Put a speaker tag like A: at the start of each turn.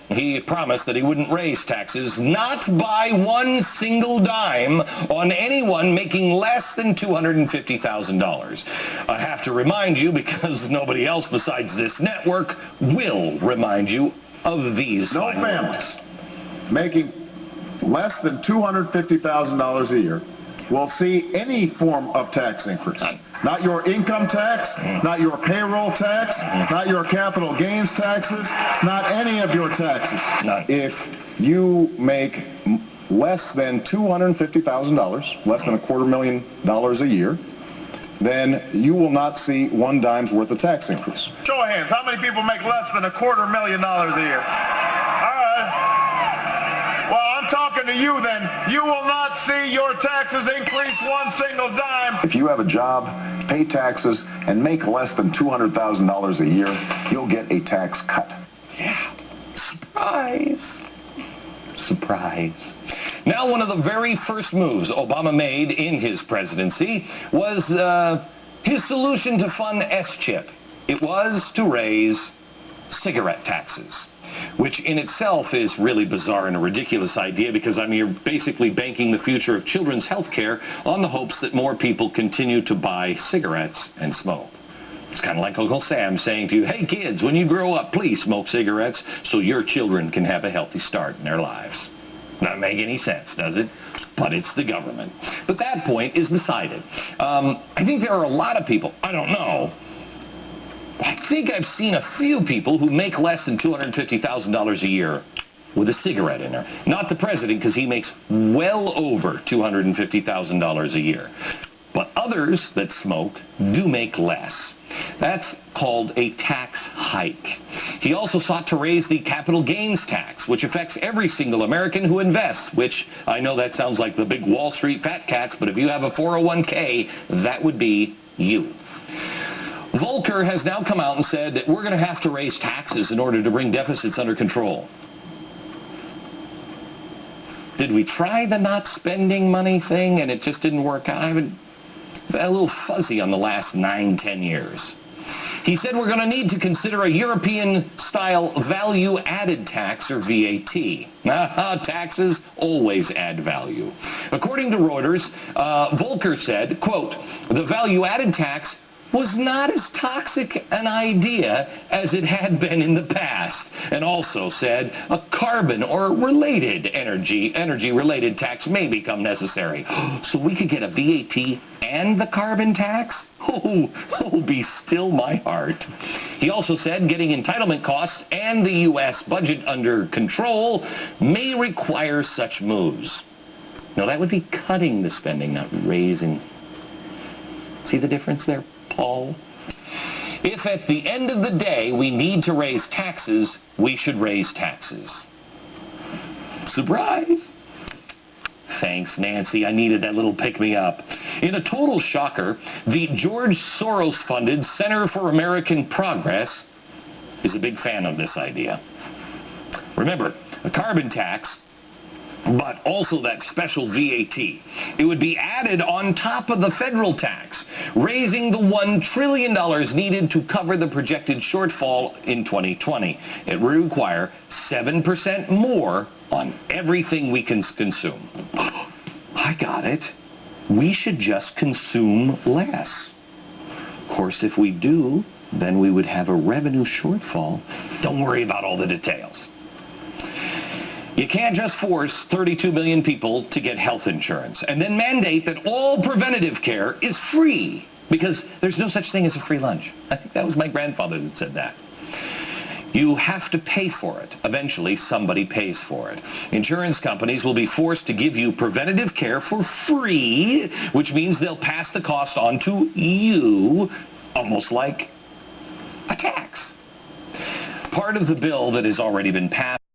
A: He promised that he wouldn't raise taxes, not by one single dime, on anyone making less than $250,000. I have to remind you, because nobody else besides this network will remind you of these.
B: No families making less than $250,000 a year will see any form of tax increase. Not your income tax, not your payroll tax, not your capital gains taxes, not any of your taxes.
A: None.
B: If you make less than $250,000, less than $250,000 a year, then you will not see one dime's worth of tax increase.
C: Show of hands, how many people make less than $250,000 a year? All right. Well, I'm talking to you then. You will not see your taxes increase one single dime.
B: If you have a job, pay taxes, and make less than $200,000 a year, you'll get a tax cut.
A: Yeah. Surprise. Surprise. Now, one of the very first moves Obama made in his presidency was his solution to fund S-chip. It was to raise cigarette taxes, which in itself is really bizarre and a ridiculous idea, because you're basically banking the future of children's health care on the hopes that more people continue to buy cigarettes and smoke. It's kind of like Uncle Sam saying to you, hey kids, when you grow up, please smoke cigarettes so your children can have a healthy start in their lives. Not make any sense, does it? But it's the government. But that point is beside it. I think there are a lot of people, I don't know, I think I've seen a few people who make less than $250,000 a year with a cigarette in there. Not the president, because he makes well over $250,000 a year. But others that smoke do make less. That's called a tax hike. He also sought to raise the capital gains tax, which affects every single American who invests, which I know that sounds like the big Wall Street fat cats, but if you have a 401k, that would be you. Volcker has now come out and said that we're going to have to raise taxes in order to bring deficits under control. Did we try the not spending money thing and it just didn't work out? I've been a little fuzzy on the last 9-10 years. He said we're going to need to consider a European-style value-added tax, or VAT. Taxes always add value. According to Reuters, Volcker said, quote, the value-added tax was not as toxic an idea as it had been in the past, and also said a carbon or related energy-related tax may become necessary. So we could get a VAT and the carbon tax? Oh, be still my heart. He also said getting entitlement costs and the U.S. budget under control may require such moves. Now, that would be cutting the spending, not raising. See the difference there, Paul? If at the end of the day we need to raise taxes, we should raise taxes. Surprise! Thanks, Nancy. I needed that little pick-me-up. In a total shocker, the George Soros-funded Center for American Progress is a big fan of this idea. Remember, a carbon tax, but also that special VAT. It would be added on top of the federal tax, raising the $1 trillion needed to cover the projected shortfall in 2020. It would require 7% more on everything we can consume. I got it. We should just consume less. Of course, if we do, then we would have a revenue shortfall. Don't worry about all the details. You can't just force 32 million people to get health insurance and then mandate that all preventative care is free, because there's no such thing as a free lunch. I think that was my grandfather that said that. You have to pay for it. Eventually, somebody pays for it. Insurance companies will be forced to give you preventative care for free, which means they'll pass the cost on to you, almost like a tax. Part of the bill that has already been passed